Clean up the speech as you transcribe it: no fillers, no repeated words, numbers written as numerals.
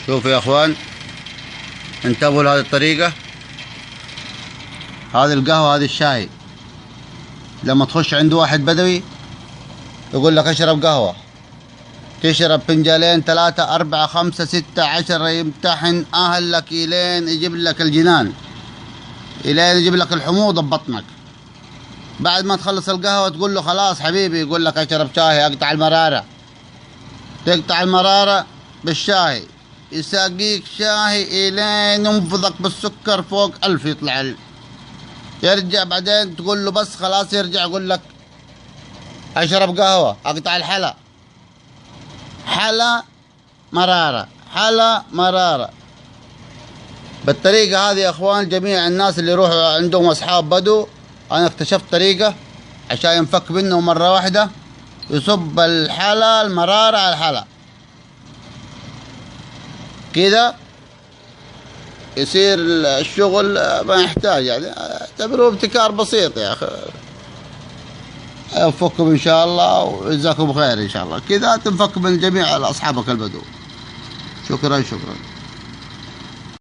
شوفوا يا اخوان، انتبهوا لهذه الطريقة. هذه القهوة، هذه الشاي. لما تخش عند واحد بدوي يقول لك اشرب قهوة، تشرب فنجالين 3 4 5 6 10، يمتحن اهلك الين يجيب لك الجنان، الين يجيب لك الحموضة ببطنك. بعد ما تخلص القهوة تقول له خلاص حبيبي، يقول لك اشرب شاي اقطع المرارة. تقطع المرارة بالشاي، يساقيك شاي الين ينفضك بالسكر فوق 1000 يطلع. يرجع بعدين تقول له بس خلاص، يرجع يقول لك اشرب قهوة اقطع الحلا. حلا مرارة، حلا مرارة. بالطريقة هذه يا اخوان، جميع الناس اللي يروحوا عندهم اصحاب بدو، انا اكتشفت طريقة عشان ينفك منه مرة واحدة. يصب الحلا المرارة على الحلا كذا، يصير الشغل ما يحتاج. يعني اعتبروه ابتكار بسيط يا اخي. يوفقكم ان شاء الله وجزاكم خير ان شاء الله. كذا تنفك من جميع اصحابك البدو. شكرا.